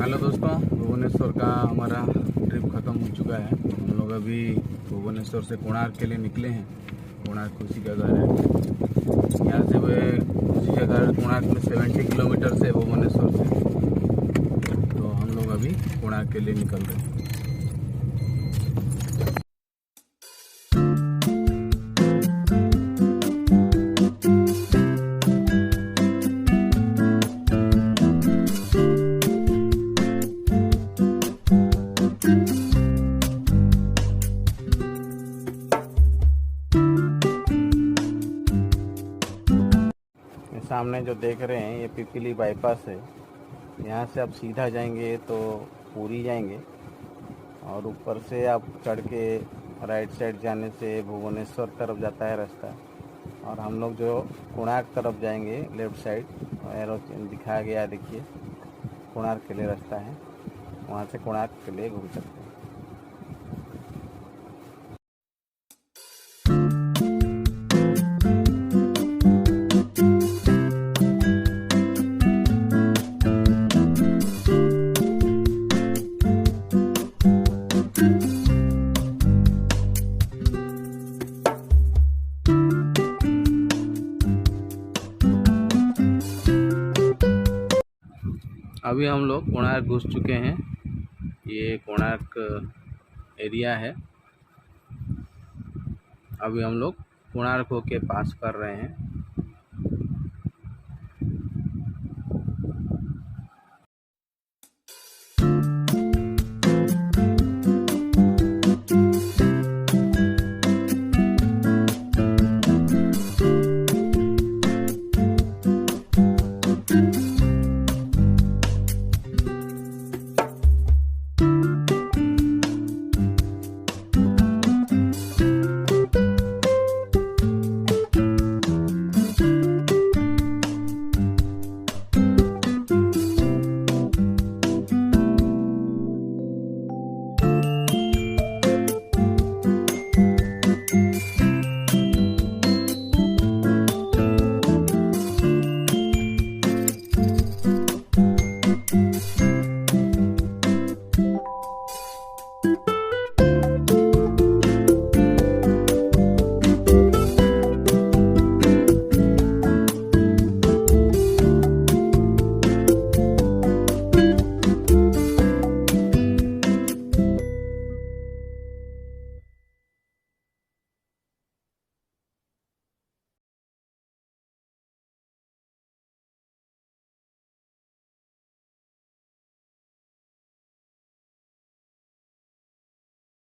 Hello दोस्तों, भुवनेश्वर का हमारा ट्रिप ख़त्म हो चुका है। हम लोग अभी भुवनेश्वर से कोणार्क के लिए निकले हैं। कोणार्क उसी का घर है। यहाँ से वह उसी का घर कोणार्क में 70 किलोमीटर से भुवनेश्वर से। तो हम लोग अभी कोणार्क के लिए निकल रहे हैं। सामने जो देख रहे हैं ये पिपली बाईपास है। यहाँ से आप सीधा जाएंगे तो पूरी जाएंगे और ऊपर से आप चढ़ के राइट साइड जाने से भुवनेश्वर तरफ जाता है रास्ता। और हम लोग जो कोणार्क तरफ जाएंगे लेफ़्ट साइड, एरो दिखाया गया है, देखिए कोणार्क के लिए रास्ता है। वहाँ से कोणार्क के लिए घूम सकते हैं। अभी हम लोग कोणार्क घुस चुके हैं। ये कोणार्क एरिया है। अभी हम लोग कोणार्क होके पास कर रहे हैं।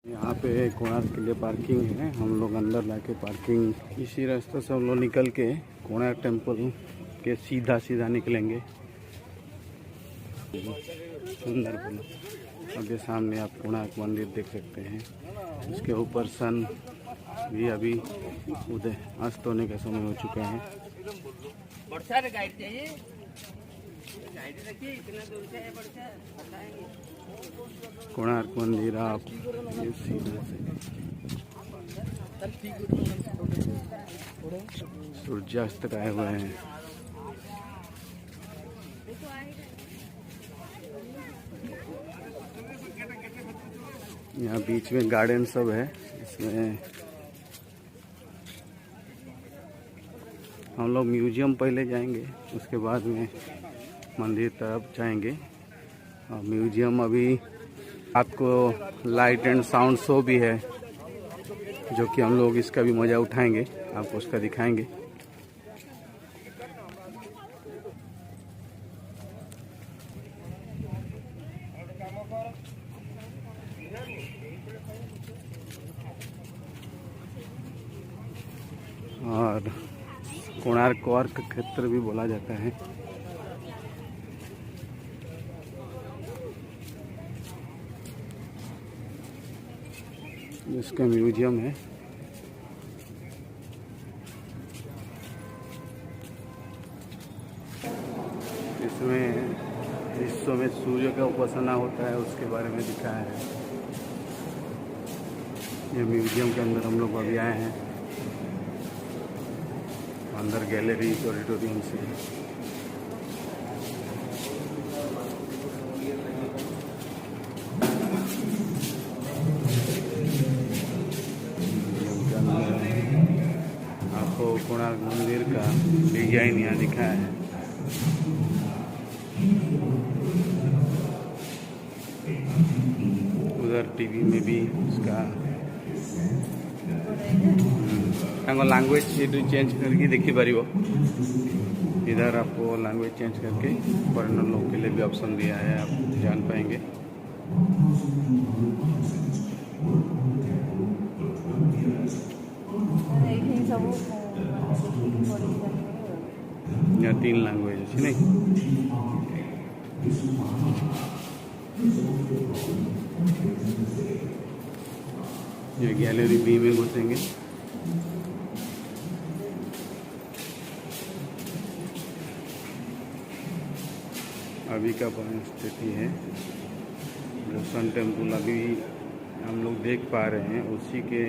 यहाँ पे कोणार्क के लिए पार्किंग है। हम लोग अंदर लाके पार्किंग इसी रास्ते से हम लोग निकल के कोणार्क टेम्पल के सीधा निकलेंगे। सुंदर बना। और ये सामने आप कोणार्क मंदिर देख सकते हैं। उसके ऊपर सन भी अभी उदय अस्त होने का समय हो चुके हैं। कोणार्क मंदिर आप ये सीधा से सूर्यास्त आए हुए हैं। यहाँ बीच में गार्डन सब है। इसमें हम लोग म्यूजियम पहले जाएंगे, उसके बाद में मंदिर तरफ जाएंगे। और म्यूजियम अभी आपको लाइट एंड साउंड शो भी है, जो कि हम लोग इसका भी मज़ा उठाएंगे, आपको उसका दिखाएंगे। और कोणार्क को अर्क क्षेत्र भी बोला जाता है। इसका म्यूजियम है। इसमें विश्व में सूर्य का उपासना होता है, उसके बारे में दिखाया है। ये म्यूजियम के अंदर हम लोग अभी आए हैं। अंदर गैलरी ऑडिटोरियम से डिजाइन यहाँ दिखाया है। उधर टीवी में भी उसका लैंग्वेज चेंज करके देखी पार। इधर आपको लैंग्वेज चेंज करके फॉरेनर लोग के लिए भी ऑप्शन दिया है, आप जान पाएंगे। यहाँ 3 लैंग्वेज अच्छी नहीं। ये गैलरी बी में घुसेंगे। अभी का परिस्थिति है जो सन टेम्पल अभी हम लोग देख पा रहे हैं उसी के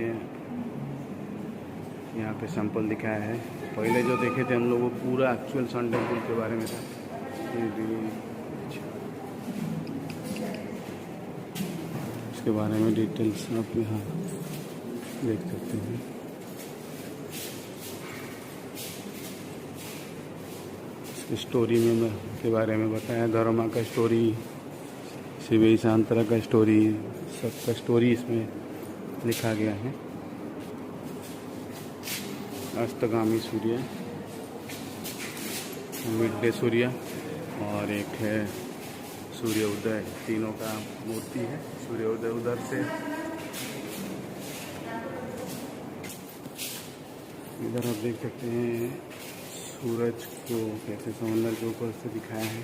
यहाँ पे सैंपल दिखाया है। पहले जो देखे थे हम लोग वो पूरा एक्चुअल सन टेम्पल के बारे में था। इसके बारे में डिटेल्स आप यहाँ देख सकते हैं। इसकी स्टोरी में के बारे में बताया, धर्मा का स्टोरी, शिव शांतरा का स्टोरी, सबका स्टोरी इसमें लिखा गया है। अस्तगामी सूर्य, मिड डे सूर्य और एक है सूर्य उदय, तीनों का मूर्ति है। सूर्य उदय उधर से, इधर आप देख सकते हैं सूरज को कैसे समंदर के ऊपर से दिखाया है।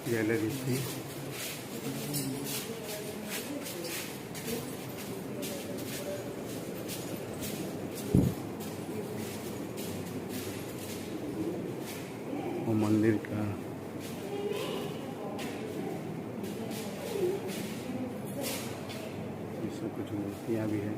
गैलरी थी। वो मंदिर का इसमें कुछ मूर्तियाँ भी हैं।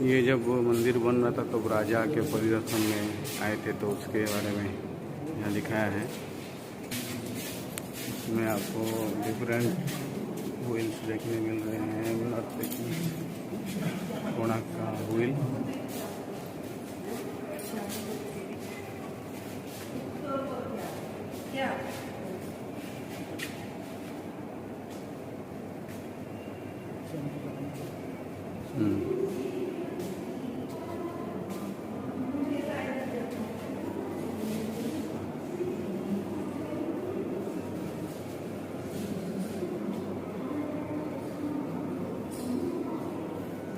ये जब मंदिर बन रहा था तो राजा के परिदर्शन में आए थे, तो उसके बारे में यहाँ दिखाया है। इसमें आपको डिफरेंट व्हील्स देखने मिल रहे हैं। कोणार्क का व्हील,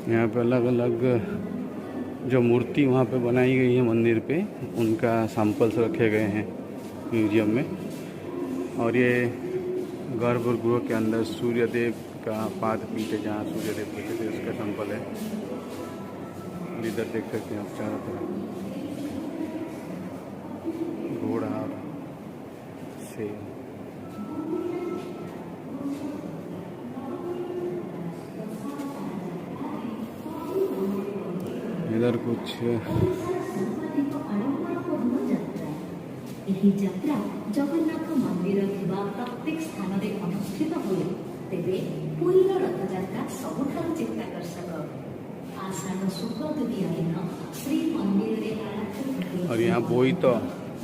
यहाँ पे अलग अलग जो मूर्ति वहाँ पे बनाई गई है मंदिर पे, उनका सैंपल्स रखे गए हैं म्यूजियम में। और ये गर्भगृह के अंदर सूर्यदेव का पाद पीछे, जहाँ सूर्यदेव बैठे थे, उसका सैंपल है। और इधर देख सकते हैं आप चारों तरफ घोड़ा और शेर। इधर कुछ यात्रा जगन्नाथ मंदिर प्रत्येक स्थान में अनुष्ठित हुए। तेरे पुरीर रथयात्रा सबुठारु चित्ताकर्षक आषाढ़ शुक्ल द्वितीया दिन श्री मंदिर। और यहाँ बोईत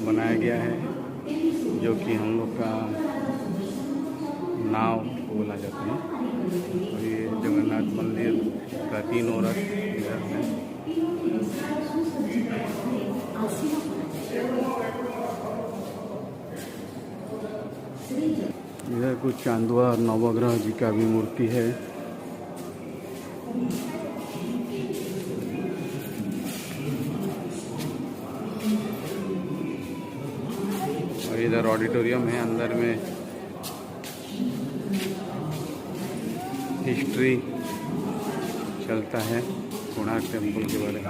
बनाया गया है जो कि हम लोग का नाव बोला जाता है। और ये जगन्नाथ मंदिर का 3 रथ इधर है। इधर कुछ चांदुआ और नवग्रह जी का भी मूर्ति है। और इधर ऑडिटोरियम है, अंदर में हिस्ट्री चलता है कोणार्क टेम्पल के बारे में।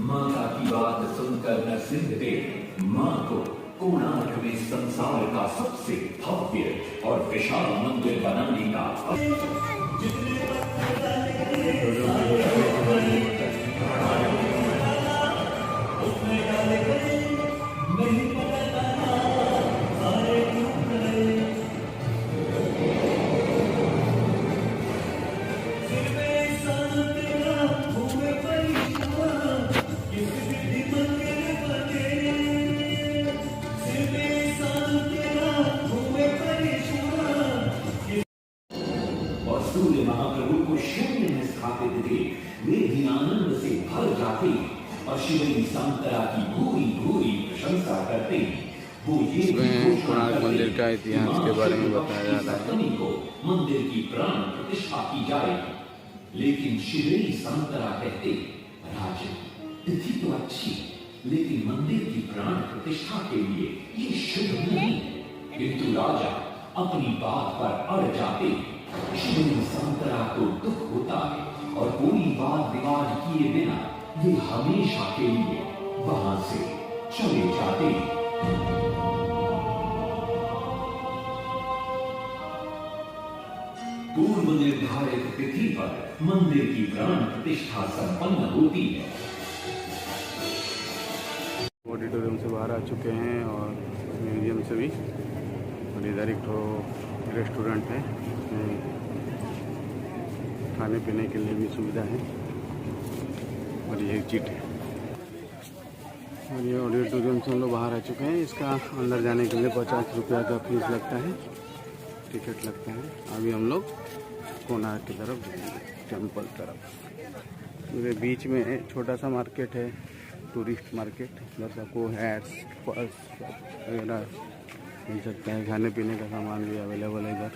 माँ की बात सुनकर नरसिंहदेव माँ को कोणार्क में संसार का सबसे भव्य और विशाल मंदिर बनाने का सूर्य महाप्रभु को शून्य में स्थापित थे, वे भी आनंद से भर जाते और शिवलिंग संतरा की भूरी भूरी प्रशंसा करते। वो ये कोणार्क मंदिर का इतिहास के बारे में बताया जा रहा है। को मंदिर की प्राण प्रतिष्ठा की जाए, लेकिन शिवलिंग संतरा कहते, राजन तिथि तो अच्छी, लेकिन मंदिर की प्राण प्रतिष्ठा के लिए ये शुभ नहीं। किंतु राजा अपनी बात पर अड़ जाते। शिवलिंग संतरा को दुख होता है और कोई वाद विवाद किए बिना वे हमेशा के लिए वहां से चले जाते। पूर्व निर्धारित तिथि पर मंदिर की प्राण प्रतिष्ठा संपन्न होती है। ऑडिटोरियम से बाहर आ चुके हैं और म्यूजियम से भी, और इधर एक तो रेस्टोरेंट है, खाने पीने के लिए भी सुविधा है, और ये एग्जिट है। और ये ऑडिटोरियम से हम लोग बाहर आ चुके हैं। इसका अंदर जाने के लिए 50 रुपया का फीस लगता है, टिकट लगता है। अभी हम लोग कोणार्क की तरफ जाएंगे, टेम्पल तरफ। मेरे बीच में छोटा सा मार्केट है, टूरिस्ट मार्केट। इधर सबको हैट्स, पर्स वगैरह मिल सकता है। खाने पीने का सामान भी अवेलेबल है इधर।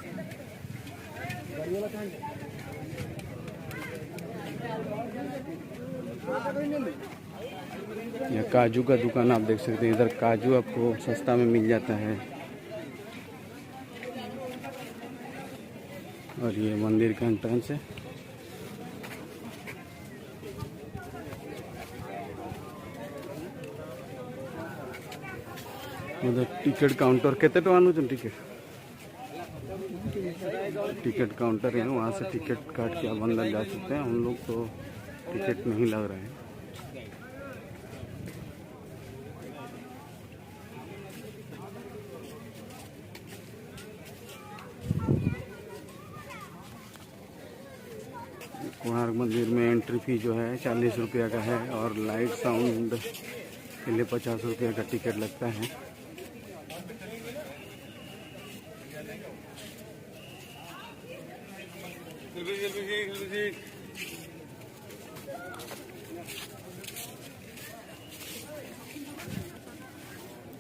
यह काजू का दुकान आप देख सकते हैं। इधर काजू आपको सस्ता में मिल जाता है। और ये मंदिर का एंट्रेंस है। उधर टिकट काउंटर कितने टका नौ टिकट काउंटर है, वहाँ से टिकट काट के आप अंदर जा सकते हैं। हम लोग तो टिकट नहीं लग रहा है। कोणार्क मंदिर में एंट्री फी जो है 40 रुपया का है, और लाइट साउंड के लिए 50 रुपया का टिकट लगता है।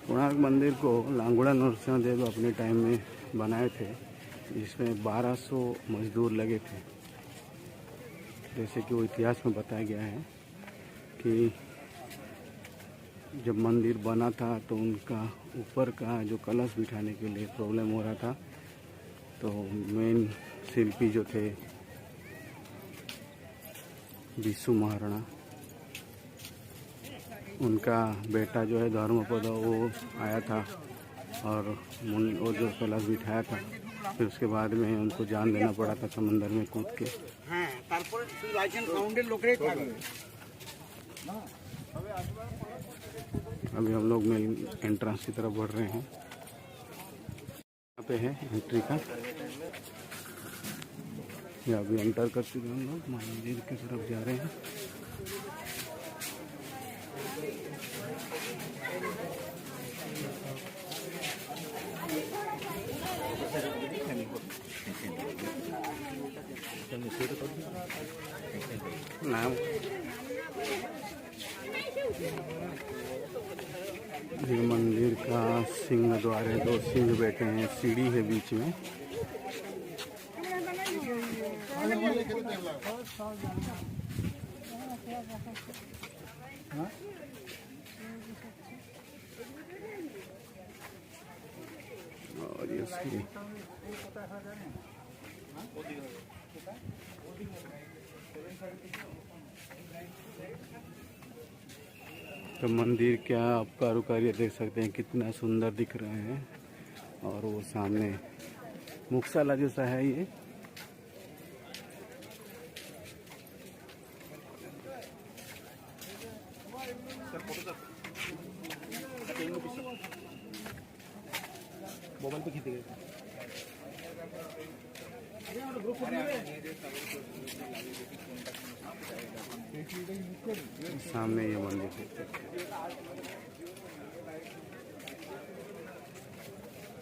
कोणार्क मंदिर को लांगुड़ा नरसिंहदेव अपने टाइम में बनाए थे, जिसमें 1200 मजदूर लगे थे। जैसे कि वो इतिहास में बताया गया है कि जब मंदिर बना था तो उनका ऊपर का जो कलश बिठाने के लिए प्रॉब्लम हो रहा था, तो मेन शिल्पी जो थे विशु महाराणा, उनका बेटा जो है धर्मपद, वो आया था और वो जो कलश बिठाया था, फिर उसके बाद में उनको जान देना पड़ा था समंदर में कूद के। अभी हम लोग मेन एंट्रेंस की तरफ बढ़ रहे हैं। यहाँ पे है एंट्री का, या अभी एंटर कर चुके हैं हम लोग, मंदिर की तरफ जा रहे हैं। नाम ये मंदिर का सिंह द्वार है, 2 सिंह बैठे हैं, सीढ़ी है बीच में। और ये सीढ़ी तो मंदिर क्या आप कारुकार्य देख सकते हैं, कितना सुंदर दिख रहे हैं। और वो सामने मुखशाला जैसा है ये। मोबाइल पे खींच गए सामने ये मंदिर है।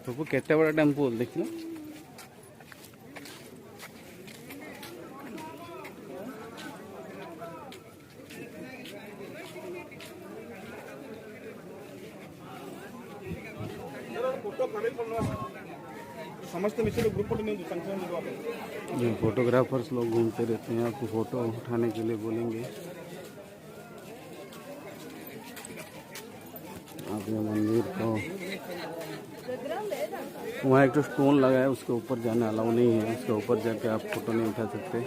तो वो कितना बड़ा टेम्पल देखिए। समझते मिश्र ग्रुप फोटो नहीं संख्या ये फोटोग्राफर्स लोग घूमते रहते हैं, आपको फोटो उठाने के लिए बोलेंगे। आपने मंदिर को वहाँ एक तो स्टोन लगा है, उसके ऊपर जाना अलाउ नहीं है। उसके ऊपर जाके आप फोटो नहीं उठा सकते,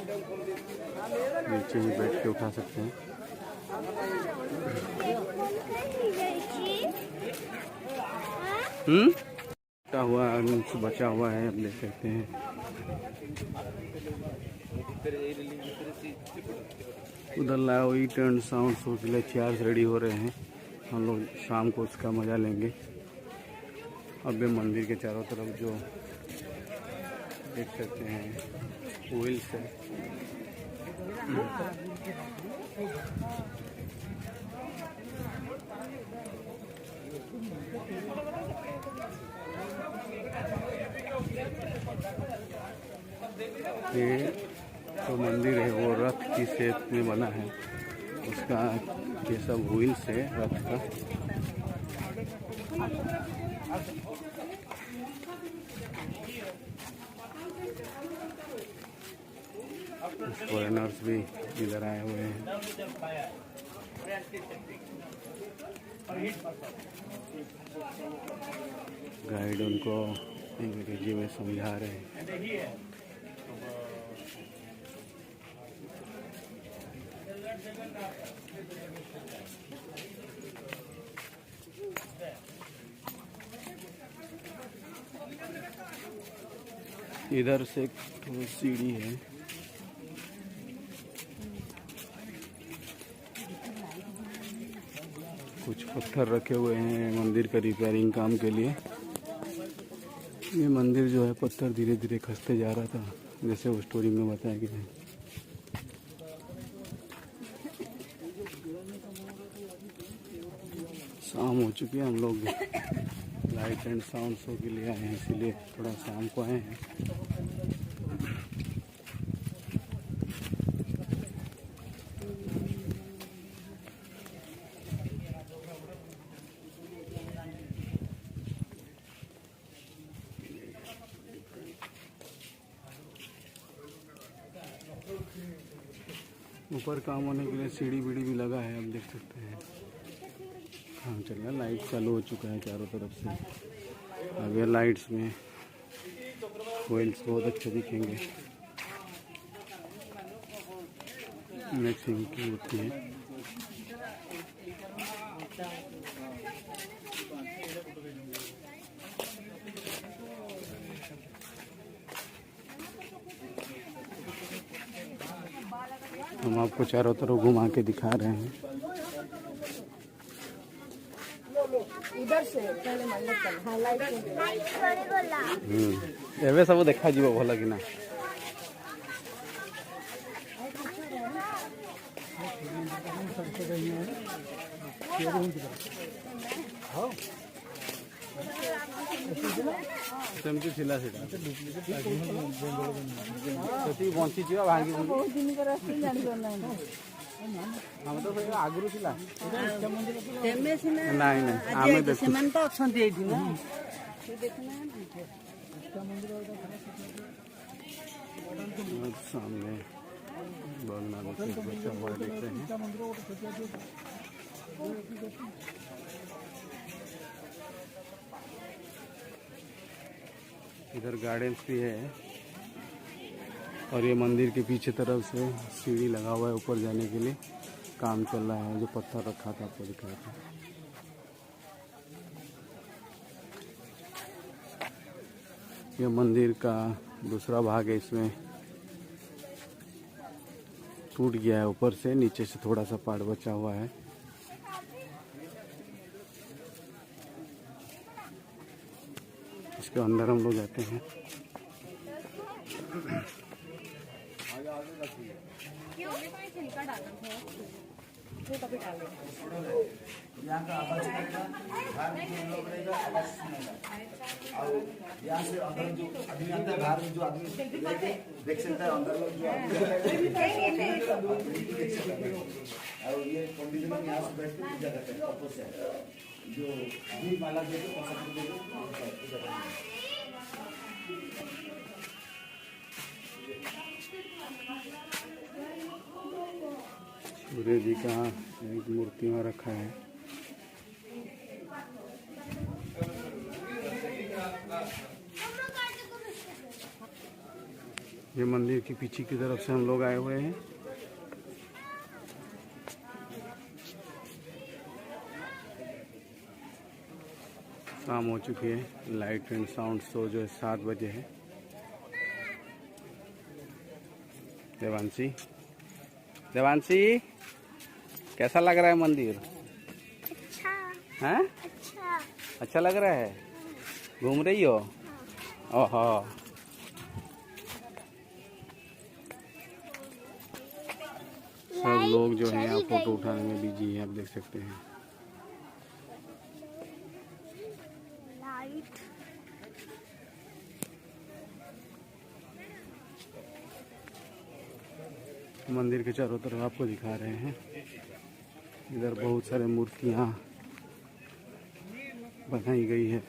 नीचे ही बैठ के उठा सकते हैं। बचा हुआ है, आप देख सकते हैं। उधर लाओ टेंट साउंड शो के लिए चेयर्स रेडी हो रहे हैं। हम लोग शाम को उसका मजा लेंगे। अब ये मंदिर के चारों तरफ जो देख सकते हैं व्हील्स है। ये जो मंदिर है वो रथ की शेप में बना है। उसका ये सब व्हील्स है रथ का। फॉरेनर्स भी इधर आए हुए हैं। गाइड उनको अंग्रेजी में समझा रहे हैं। इधर से एक सीढ़ी है। कुछ पत्थर रखे हुए हैं मंदिर का रिपेयरिंग काम के लिए। ये मंदिर जो है पत्थर धीरे धीरे खसते जा रहा था, जैसे वो स्टोरी में बताया गया है। शाम हो चुकी है, हम लोग लाइट एंड साउंड शो के लिए आए हैं, इसीलिए थोड़ा शाम को आए हैं। ऊपर काम होने के लिए सीढ़ी बीढ़ी भी लगा है, आप देख सकते हैं। काम चल रहा है, लाइट चालू हो चुका है चारों तरफ से। अब ये लाइट्स में कोइल्स बहुत अच्छे दिखेंगे। मैक्सिमम की होती है। हम आपको चारों तरफ घुमा के दिखा रहे हैं। उधर से पहले मंदिर चल हाईलाइट एवे सब देखा जीव भल कि ना। सेमती थिला सेटा सेठी बंची जिवा भांगी बहुत दिन कर रास्ते जान करना हम तो भाई आगुरु थिला तेमे सिना नहीं नहीं आमे देखु सेमान तो अछंती एठी ना से देखना सामने बगना बच्चा हुआ देख रहे हैं। इधर गार्डन्स भी है और ये मंदिर के पीछे तरफ से सीढ़ी लगा हुआ है ऊपर जाने के लिए। काम चल रहा है। जो पत्थर रखा था आपको दिखाया था। ये मंदिर का दूसरा भाग है, इसमें टूट गया है ऊपर से, नीचे से थोड़ा सा पार्ट बचा हुआ है। इसके अंदर हम लोग जाते हैं। यहाँ का आवाज करेगा, बाहर में जो लोग रहेगा आवाज सुनेगा। और यहाँ से अंदर जो आदमी आता है, बाहर में जो आदमी देख सकता है, अंदर लोग जो आदमी देख सकता है। और ये पंडित लोग यहाँ से बैठ के पूजा करते हैं तत्व से, जो अभी माला देते प्रसाद देते पूजा करते हैं। सूर्य जी का एक मूर्ति में रखा है। ये मंदिर के पीछे की तरफ से हम लोग आए हुए हैं। शाम हो चुकी है। लाइट एंड साउंड शो जो है 7 बजे है। देवांशी, देवांशी कैसा लग रहा है मंदिर? अच्छा। हैं? अच्छा। अच्छा लग रहा है? घूम रही हो? ओहो, सब लोग जो हैं यहाँ फोटो उठाने में बिजी हैं, आप देख सकते हैं। लाइट मंदिर के चारों तरफ आपको दिखा रहे हैं। इधर बहुत सारे मूर्तियाँ बनाई गई है।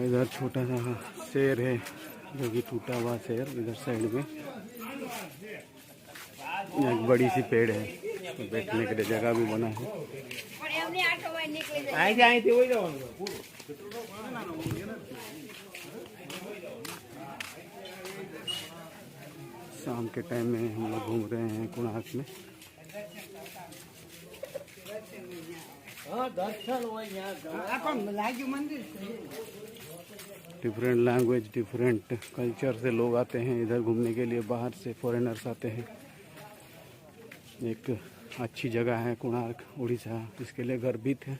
इधर छोटा सा शेर है, जो कि टूटा हुआ शेर। इधर साइड में एक बड़ी सी पेड़ है, तो बैठने के लिए जगह भी बना है। शाम के टाइम में हम लोग घूम रहे हैं कोणार्क में। डिफरेंट लैंग्वेज, डिफरेंट कल्चर से लोग आते हैं इधर घूमने के लिए। बाहर से फॉरेनर्स आते हैं। एक अच्छी जगह है कोणार्क, उड़ीसा, इसके लिए गर्वित है।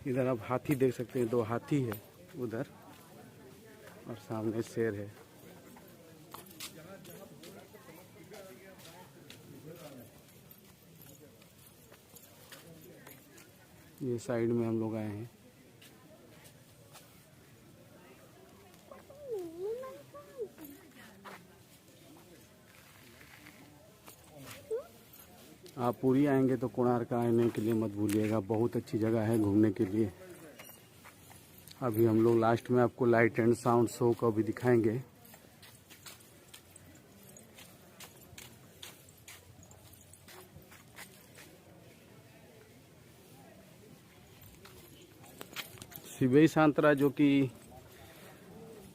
इधर आप हाथी देख सकते हैं, 2 हाथी है उधर, और सामने शेर है। ये साइड में हम लोग आए हैं। आप पूरी आएंगे तो कोणार्क आने के लिए मत भूलिएगा, बहुत अच्छी जगह है घूमने के लिए। अभी हम लोग लास्ट में आपको लाइट एंड साउंड शो का भी दिखाएंगे। शिवेई सांतरा, जो कि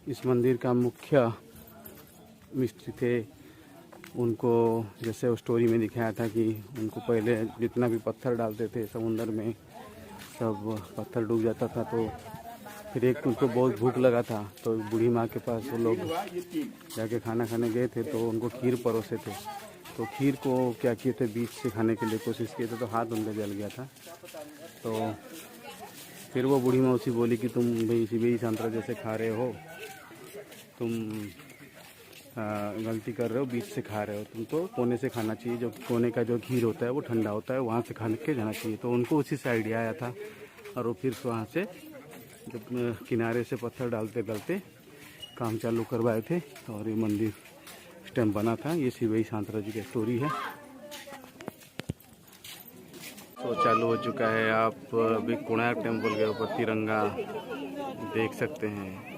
इस मंदिर का मुख्य मिस्त्री थे, उनको जैसे उस स्टोरी में दिखाया था कि उनको पहले जितना भी पत्थर डालते थे समुंदर में, सब पत्थर डूब जाता था। तो फिर एक उनको बहुत भूख लगा था, तो बूढ़ी माँ के पास वो लोग जाके खाना खाने गए थे, तो उनको खीर परोसे थे। तो खीर को क्या किए थे, बीच से खाने के लिए कोशिश किए थे, तो हाथ उनका जल गया था। तो फिर वो बूढ़ी माँ उसी बोली कि तुम भाई शिवेई सांतरा जैसे खा रहे हो, तुम गलती कर रहे हो, बीच से खा रहे हो, तुमको कोने से खाना चाहिए। जो कोने का जो खीर होता है वो ठंडा होता है, वहाँ से खा के जाना चाहिए। तो उनको उसी से आइडिया आया था, और वो फिर वहाँ से जब किनारे से पत्थर डालते डालते काम चालू करवाए थे, और ये मंदिर इस टाइम बना था। ये शिवेई सांतरा जी की स्टोरी है। तो चालू हो चुका है। आप अभी कोणार्क टेम्पल के ऊपर तिरंगा देख सकते हैं।